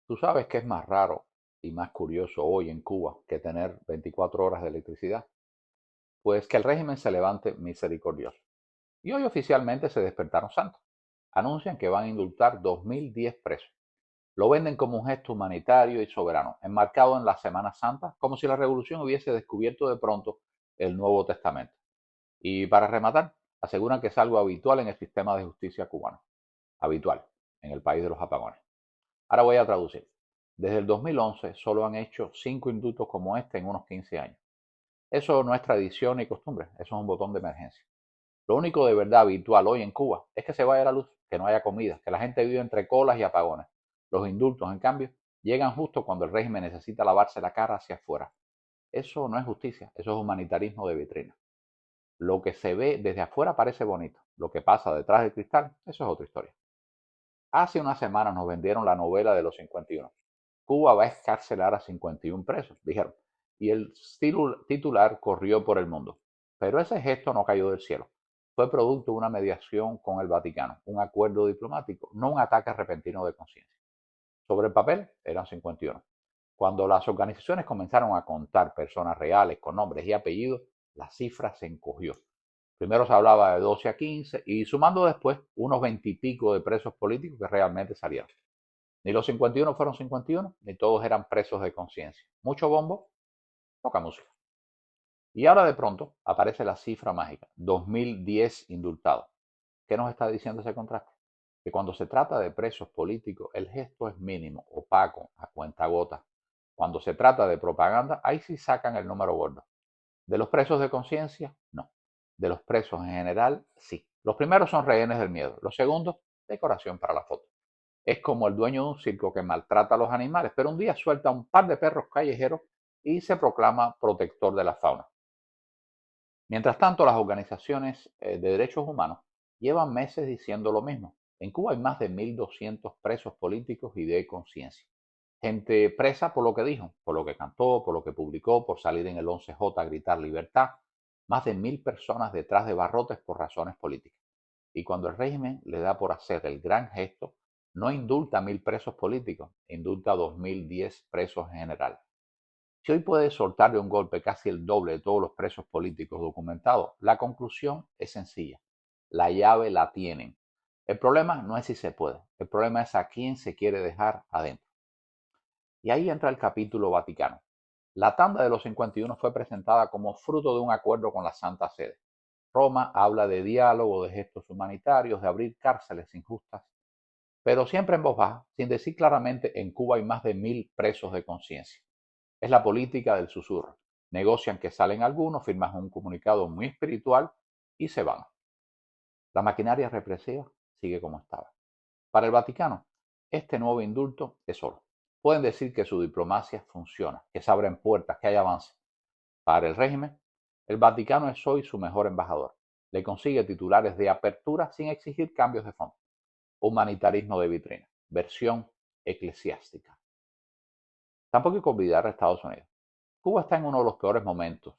Tú sabes que es más raro y más curioso hoy en Cuba que tener 24 horas de electricidad, pues que el régimen se levante misericordioso. Y hoy oficialmente se despertaron santos. Anuncian que van a indultar 2010 presos. Lo venden como un gesto humanitario y soberano, enmarcado en la Semana Santa, como si la revolución hubiese descubierto de pronto el Nuevo Testamento. Y para rematar, aseguran que es algo habitual en el sistema de justicia cubano. Habitual, en el país de los apagones. Ahora voy a traducir. Desde el 2011 solo han hecho 5 indultos como este en unos 15 años. Eso no es tradición ni costumbre, eso es un botón de emergencia. Lo único de verdad habitual hoy en Cuba es que se vaya la luz, que no haya comida, que la gente vive entre colas y apagones. Los indultos, en cambio, llegan justo cuando el régimen necesita lavarse la cara hacia afuera. Eso no es justicia, eso es humanitarismo de vitrina. Lo que se ve desde afuera parece bonito, lo que pasa detrás del cristal, eso es otra historia. Hace unas semanas nos vendieron la novela de los 51. Cuba va a escarcelar a 51 presos, dijeron, y el titular corrió por el mundo. Pero ese gesto no cayó del cielo. Fue producto de una mediación con el Vaticano, un acuerdo diplomático, no un ataque repentino de conciencia. Sobre el papel eran 51. Cuando las organizaciones comenzaron a contar personas reales con nombres y apellidos, la cifra se encogió. Primero se hablaba de 12 a 15 y sumando después unos 20 y pico de presos políticos que realmente salieron. Ni los 51 fueron 51, ni todos eran presos de conciencia. Mucho bombo, poca música. Y ahora de pronto aparece la cifra mágica, 2010 indultados. ¿Qué nos está diciendo ese contraste? Que cuando se trata de presos políticos, el gesto es mínimo, opaco, a cuentagotas. Cuando se trata de propaganda, ahí sí sacan el número gordo. De los presos de conciencia, no. De los presos en general, sí. Los primeros son rehenes del miedo. Los segundos, decoración para la foto. Es como el dueño de un circo que maltrata a los animales, pero un día suelta un par de perros callejeros y se proclama protector de la fauna. Mientras tanto, las organizaciones de derechos humanos llevan meses diciendo lo mismo. En Cuba hay más de 1.200 presos políticos y de conciencia. Gente presa por lo que dijo, por lo que cantó, por lo que publicó, por salir en el 11J a gritar libertad. Más de 1.000 personas detrás de barrotes por razones políticas. Y cuando el régimen le da por hacer el gran gesto, no indulta a 1.000 presos políticos, indulta a 2010 presos en general. Si hoy puede soltar de un golpe casi el doble de todos los presos políticos documentados, la conclusión es sencilla. La llave la tienen. El problema no es si se puede, el problema es a quién se quiere dejar adentro. Y ahí entra el capítulo Vaticano. La tanda de los 51 fue presentada como fruto de un acuerdo con la Santa Sede. Roma habla de diálogo, de gestos humanitarios, de abrir cárceles injustas, pero siempre en voz baja, sin decir claramente en Cuba hay más de 1.000 presos de conciencia. Es la política del susurro. Negocian que salen algunos, firman un comunicado muy espiritual y se van. La maquinaria represiva sigue como estaba. Para el Vaticano, este nuevo indulto es oro. Pueden decir que su diplomacia funciona, que se abren puertas, que hay avance. Para el régimen, el Vaticano es hoy su mejor embajador. Le consigue titulares de apertura sin exigir cambios de fondo. Humanitarismo de vitrina, versión eclesiástica. Tampoco hay que olvidar a Estados Unidos. Cuba está en uno de los peores momentos.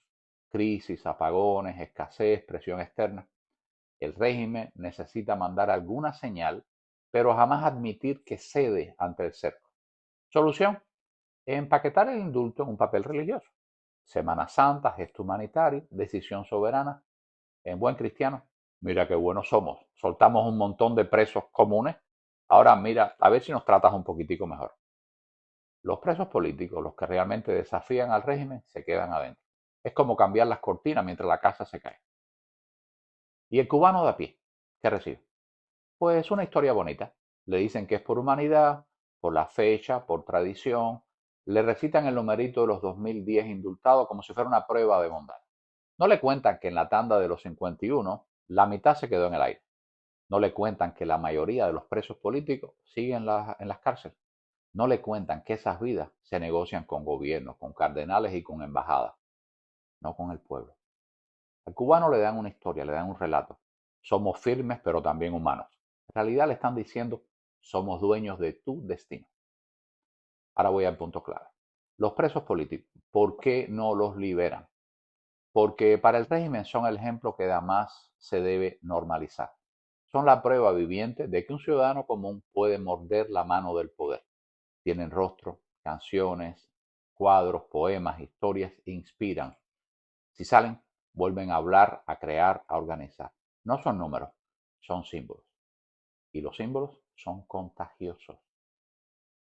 Crisis, apagones, escasez, presión externa. El régimen necesita mandar alguna señal, pero jamás admitir que cede ante el cerco. Solución: empaquetar el indulto en un papel religioso. Semana Santa, gesto humanitario, decisión soberana. En buen cristiano, mira qué buenos somos. Soltamos un montón de presos comunes. Ahora mira, a ver si nos tratas un poquitico mejor. Los presos políticos, los que realmente desafían al régimen, se quedan adentro. Es como cambiar las cortinas mientras la casa se cae. ¿Y el cubano de a pie? ¿Qué recibe? Pues una historia bonita. Le dicen que es por humanidad, por la fecha, por tradición. Le recitan el numerito de los 2010 indultados como si fuera una prueba de bondad. No le cuentan que en la tanda de los 51 la mitad se quedó en el aire. No le cuentan que la mayoría de los presos políticos siguen en las cárceles. No le cuentan que esas vidas se negocian con gobiernos, con cardenales y con embajadas, no con el pueblo. Al cubano le dan una historia, le dan un relato. Somos firmes pero también humanos. En realidad le están diciendo, somos dueños de tu destino. Ahora voy al punto clave. Los presos políticos, ¿por qué no los liberan? Porque para el régimen son el ejemplo que además se debe normalizar. Son la prueba viviente de que un ciudadano común puede morder la mano del poder. Tienen rostro, canciones, cuadros, poemas, historias, inspiran. Si salen, vuelven a hablar, a crear, a organizar. No son números, son símbolos. Y los símbolos son contagiosos.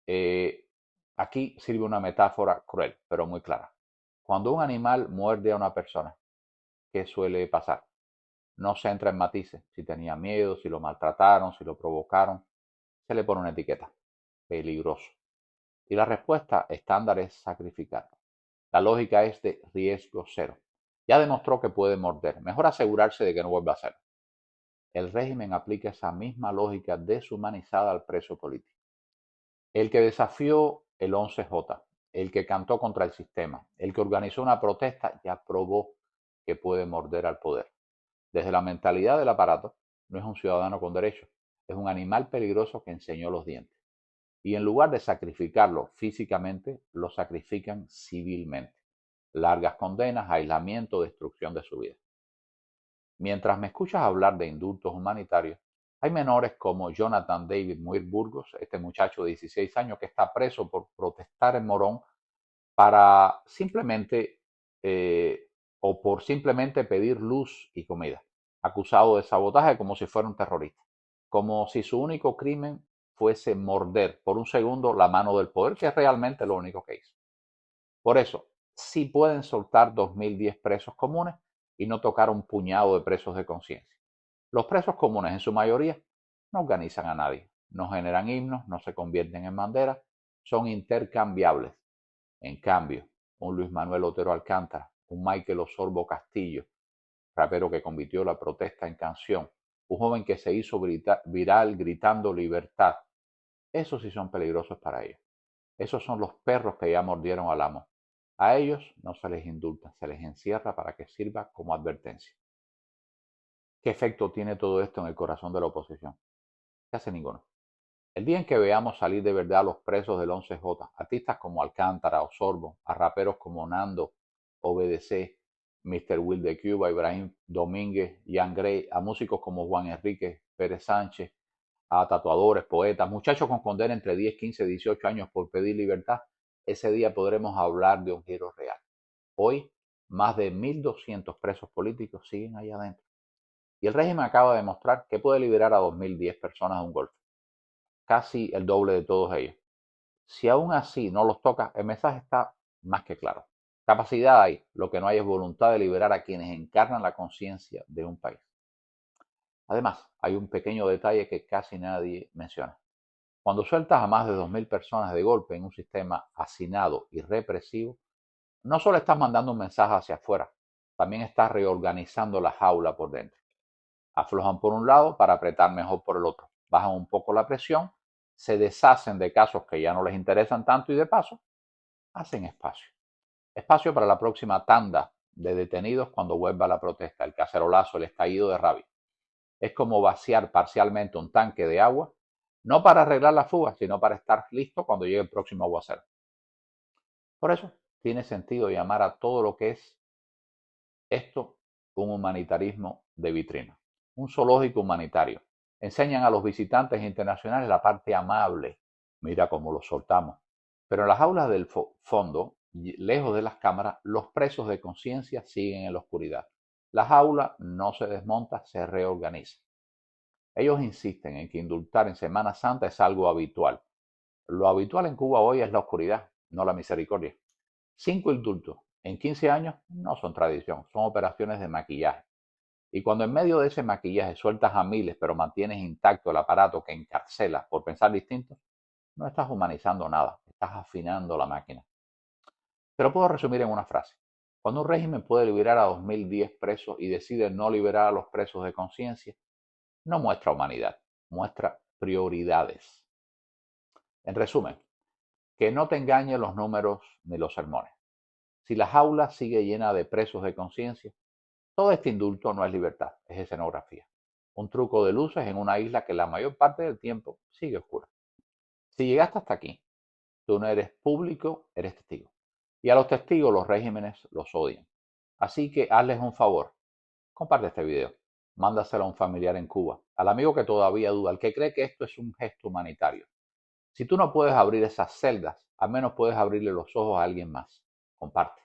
Eh, Aquí sirve una metáfora cruel, pero muy clara. Cuando un animal muerde a una persona, ¿qué suele pasar? No se entra en matices, si tenía miedo, si lo maltrataron, si lo provocaron. Se le pone una etiqueta, peligroso. Y la respuesta estándar es sacrificarlo. La lógica es de riesgo cero. Ya demostró que puede morder. Mejor asegurarse de que no vuelva a hacerlo. El régimen aplica esa misma lógica deshumanizada al preso político. El que desafió el 11J, el que cantó contra el sistema, el que organizó una protesta, ya probó que puede morder al poder. Desde la mentalidad del aparato, no es un ciudadano con derechos, es un animal peligroso que enseñó los dientes. Y en lugar de sacrificarlo físicamente, lo sacrifican civilmente. Largas condenas, aislamiento, destrucción de su vida. Mientras me escuchas hablar de indultos humanitarios, hay menores como Jonathan David Muir Burgos, este muchacho de 16 años que está preso por protestar en Morón para simplemente o por simplemente pedir luz y comida, acusado de sabotaje como si fuera un terrorista, como si su único crimen fuese morder por un segundo la mano del poder, que es realmente lo único que hizo. Por eso, sí pueden soltar 2010 presos comunes y no tocar un puñado de presos de conciencia. Los presos comunes, en su mayoría, no organizan a nadie, no generan himnos, no se convierten en banderas, son intercambiables. En cambio, un Luis Manuel Otero Alcántara, un Michael Osorbo Castillo, rapero que convirtió la protesta en canción, un joven que se hizo viral gritando libertad, esos sí son peligrosos para ellos. Esos son los perros que ya mordieron al amo. A ellos no se les indulta, se les encierra para que sirva como advertencia. ¿Qué efecto tiene todo esto en el corazón de la oposición? Casi ninguno. El día en que veamos salir de verdad a los presos del 11J, artistas como Alcántara o Sorbo, a raperos como Nando, OBDC, Mr. Will de Cuba, Ibrahim Domínguez, Ian Gray, a músicos como Juan Enrique Pérez Sánchez, a tatuadores, poetas, muchachos con condena entre 10, 15, 18 años por pedir libertad, ese día podremos hablar de un giro real. Hoy, más de 1.200 presos políticos siguen allá adentro. Y el régimen acaba de demostrar que puede liberar a 2010 personas de un golpe, casi el doble de todos ellos. Si aún así no los toca, el mensaje está más que claro. Capacidad hay, lo que no hay es voluntad de liberar a quienes encarnan la conciencia de un país. Además, hay un pequeño detalle que casi nadie menciona. Cuando sueltas a más de 2.000 personas de golpe en un sistema hacinado y represivo, no solo estás mandando un mensaje hacia afuera, también estás reorganizando la jaula por dentro. Aflojan por un lado para apretar mejor por el otro. Bajan un poco la presión, se deshacen de casos que ya no les interesan tanto y de paso hacen espacio. Espacio para la próxima tanda de detenidos cuando vuelva la protesta, el cacerolazo, el estallido de rabia. Es como vaciar parcialmente un tanque de agua, no para arreglar la fuga, sino para estar listo cuando llegue el próximo aguacero. Por eso tiene sentido llamar a todo lo que es esto un humanitarismo de vitrina, un zoológico humanitario. Enseñan a los visitantes internacionales la parte amable. Mira cómo los soltamos. Pero en las aulas del fondo, lejos de las cámaras, los presos de conciencia siguen en la oscuridad. La jaula no se desmonta, se reorganiza. Ellos insisten en que indultar en Semana Santa es algo habitual. Lo habitual en Cuba hoy es la oscuridad, no la misericordia. 5 indultos en 15 años no son tradición, son operaciones de maquillaje. Y cuando en medio de ese maquillaje sueltas a miles pero mantienes intacto el aparato que encarcela por pensar distinto, no estás humanizando nada, estás afinando la máquina. Te lo puedo resumir en una frase. Cuando un régimen puede liberar a 2010 presos y decide no liberar a los presos de conciencia, no muestra humanidad, muestra prioridades. En resumen, que no te engañen los números ni los sermones. Si la jaula sigue llena de presos de conciencia, todo este indulto no es libertad, es escenografía. Un truco de luces en una isla que la mayor parte del tiempo sigue oscura. Si llegaste hasta aquí, tú no eres público, eres testigo. Y a los testigos los regímenes los odian. Así que hazles un favor. Comparte este video. Mándaselo a un familiar en Cuba, al amigo que todavía duda, al que cree que esto es un gesto humanitario. Si tú no puedes abrir esas celdas, al menos puedes abrirle los ojos a alguien más. Comparte.